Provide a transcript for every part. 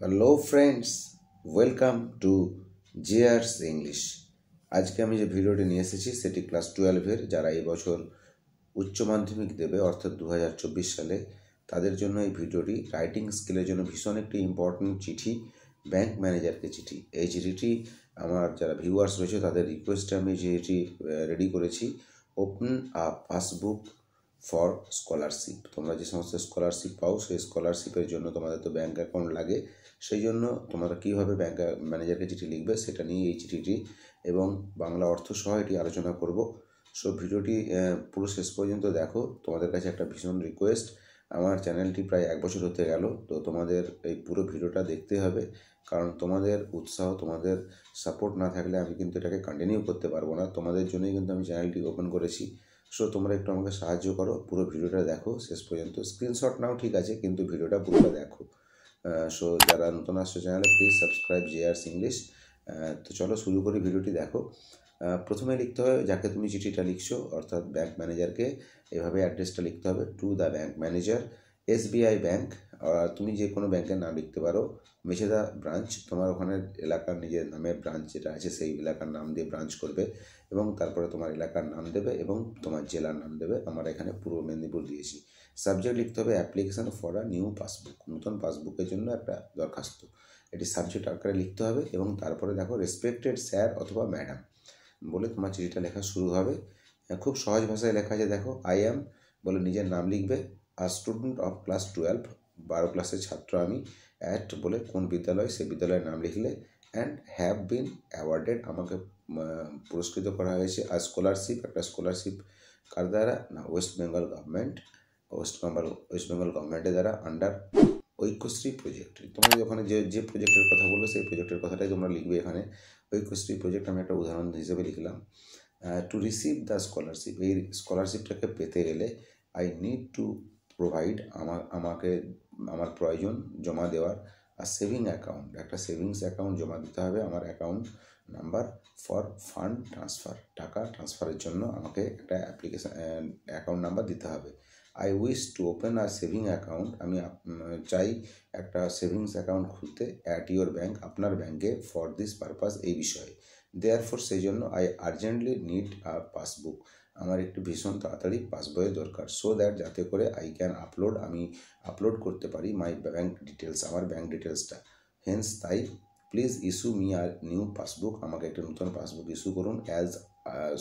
Hello friends, welcome to জিয়ার্স English. আজকে আমি যে ভিডিওটি নিয়ে এসেছি সেটি ক্লাস 12-এর যারা এই বছর উচ্চ মাধ্যমিক দেবে অর্থাৎ 2024 সালে তাদের জন্য এই ভিডিওটি রাইটিং স্কিলের জন্য ভীষণ একটি ইম্পর্টেন্ট চিঠি, ব্যাংক ম্যানেজারকে চিঠি। এই চিঠিটি আমার যারা ভিউয়ার্স রয়েছে তাদের রিকোয়েস্টে আমি যেটি রেডি করেছি, open a passbook for scholarship. তোমরা যে সমস্ত স্কলারশিপ পাও সেই স্কলারশিপের জন্য তোমাদের তো ব্যাঙ্ক অ্যাকাউন্ট লাগে, সেই জন্য তোমরা কীভাবে ব্যাংক ম্যানেজারকে চিঠি লিখবে সেটা নিয়ে এই চিঠিটি এবং বাংলা অর্থ সহ এটি আলোচনা করব। সো ভিডিওটি পুরো শেষ পর্যন্ত দেখো। তোমাদের কাছে একটা ভীষণ রিকোয়েস্ট, আমার চ্যানেলটি প্রায় 1 বছর হতে গেল, তো তোমাদের এই পুরো ভিডিওটা দেখতে হবে, কারণ তোমাদের উৎসাহ, তোমাদের সাপোর্ট না থাকলে আমি কিন্তু এটাকে কন্টিনিউ করতে পারবো না। তোমাদের জন্যই কিন্তু আমি চ্যানেলটি ওপেন করেছি। সো তোমরা একটু আমাকে সাহায্য করো, পুরো ভিডিওটা দেখো শেষ পর্যন্ত। স্ক্রিনশট নাও ঠিক আছে, কিন্তু ভিডিওটা পুরোটা দেখো। সো যারা নতুন আসছে চ্যানেলে, প্লিজ সাবস্ক্রাইব জিয়ার্স ইংলিশ। তো চলো শুরু করি, ভিডিওটি দেখো। প্রথমে লিখতে হবে যাকে তুমি চিঠিটা লিখছো অর্থাৎ ব্যাংক ম্যানেজারকে, এভাবে অ্যাড্রেসটা লিখতে হবে, to the bank manager, SBI bank. আর তুমি যে কোনো ব্যাংকের নাম লিখতে পারো, মেছেদা ব্রাঞ্চ, তোমার ওখানে এলাকার নিজের নামে ব্রাঞ্চ যেটা আছে সেই এলাকার নাম দিয়ে ব্রাঞ্চ করবে এবং তারপরে তোমার এলাকার নাম দেবে এবং তোমার জেলার নাম দেবে। আমার এখানে পূর্ব মেদিনীপুর দিয়েছি। সাবজেক্ট লিখতে হবে application for a new passbook, নতুন পাসবুকের জন্য একটা দরখাস্ত। এটি সাবজেক্ট আকারে লিখতে হবে এবং তারপরে দেখো রেসপেক্টেড স্যার অথবা ম্যাডাম বলে তোমার চিঠিটা লেখা শুরু হবে। খুব সহজ ভাষায় লেখা আছে, দেখো। আই অ্যাম বলে নিজের নাম লিখবে, আর স্টুডেন্ট অফ ক্লাস 12, 12 ক্লাসের ছাত্র আমি, অ্যাট বলে কোন বিদ্যালয় সেই বিদ্যালয়ের নাম লিখলে, অ্যান্ড হ্যাভ বিন অ্যাওয়ার্ডেড আমাকে পুরস্কৃত করা হয়েছে, আর স্কলারশিপ, একটা স্কলারশিপ কার দ্বারা না, West Bengal government, West Bengal গভর্নমেন্টের দ্বারা আন্ডার ঐক্যশ্রী প্রজেক্ট। তোমরা ওখানে যে প্রজেক্টের কথা বলবে সেই প্রজেক্টের কথাটাই তোমরা লিখবে এখানে। ঐক্যশ্রী প্রজেক্ট আমি একটা উদাহরণ হিসেবে লিখলাম। টু রিসিভ দ্য স্কলারশিপ, এই স্কলারশিপটাকে পেতে গেলে আই নিড টু প্রোভাইড, আমাকে আমার প্রয়োজন জমা দেওয়ার, আর সেভিং অ্যাকাউন্ট, একটা সেভিংস অ্যাকাউন্ট জমা দিতে হবে, আমার account number for fund transfer, টাকা ট্রান্সফারের জন্য আমাকে একটা অ্যাপ্লিকেশান অ্যাকাউন্ট নাম্বার দিতে হবে। I wish to open a saving account, আমি চাই একটা সেভিংস অ্যাকাউন্ট খুলতে, অ্যাট ইউর ব্যাঙ্ক, আপনার ব্যাঙ্কে, ফর দিস পারপাস, এই বিষয়ে। দেয়ারফর, সেই জন্য, I urgently need a passbook, আমার একটু ভীষণ তাড়াতাড়ি পাসবইয়ের দরকার, সো দ্যাট, যাতে করে আই ক্যান আপলোড, আমি আপলোড করতে পারি, মাই ব্যাঙ্ক ডিটেলস, আমার ব্যাঙ্ক ডিটেলসটা। হেন্স, তাই, প্লিজ ইস্যু মি আর নিউ পাসবুক, আমাকে একটা নতুন পাসবুক ইস্যু করুন, অ্যাজ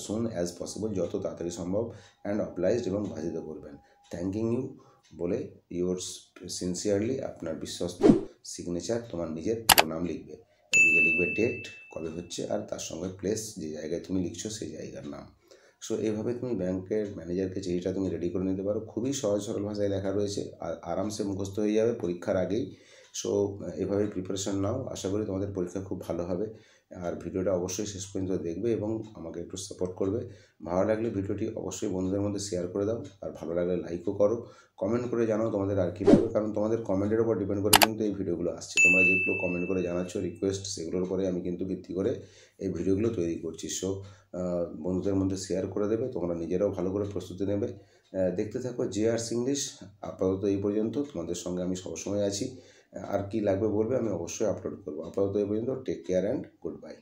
সুন অ্যাজ পসিবল, যত তাড়াতাড়ি সম্ভব, অ্যান্ড অবলাইজড, এবং বাধিত করবেন। থ্যাঙ্কিং ইউ বলে ইয়োর্স সিনসিয়ারলি, আপনার বিশ্বস্ত, সিগনেচার, তোমার নিজের পুরো নাম লিখবে, এদিকে লিখবে ডেট, কবে হচ্ছে, আর তার সঙ্গে প্লেস, যে জায়গায় তুমি লিখছো সেই জায়গার নাম। সো এইভাবে তুমি ব্যাংকের ম্যানেজারকে চিঠিটা তুমি রেডি করে নিতে পারো। খুবই সহজ সরল ভাষায় লেখা রয়েছে, আর আরামসে মুখস্থ হয়ে যাবে পরীক্ষার আগেই। সো এভাবে প্রিপারেশন নাও, আশা করি তোমাদের পরীক্ষা খুব ভালো হবে। আর ভিডিওটা অবশ্যই শেষ পর্যন্ত দেখবে এবং আমাকে একটু সাপোর্ট করবে। ভালো লাগলে ভিডিওটি অবশ্যই বন্ধুদের মধ্যে শেয়ার করে দাও, আর ভালো লাগলে লাইকও করো। কমেন্ট করে জানাও তোমাদের আর কী লাগবে, কারণ তোমাদের কমেন্টের উপর ডিপেন্ড করে কিন্তু এই ভিডিওগুলো আসছে। তোমরা যেগুলো কমেন্ট করে জানাচ্ছ রিকোয়েস্ট, সেগুলোর উপরে আমি কিন্তু ভিত্তি করে এই ভিডিওগুলো তৈরি করছি। সো বন্ধুদের মধ্যে শেয়ার করে দেবে, তোমরা নিজেরাও ভালো করে প্রস্তুতি নেবে। দেখতে থাকো জিআরস ইংলিশ। আপাতত এই পর্যন্ত, তোমাদের সঙ্গে আমি সবসময় আছি। আর কি লাগবে বলবে, আমি অবশ্যই আপলোড করবো। আপাতত এই পর্যন্ত, take care and good bye.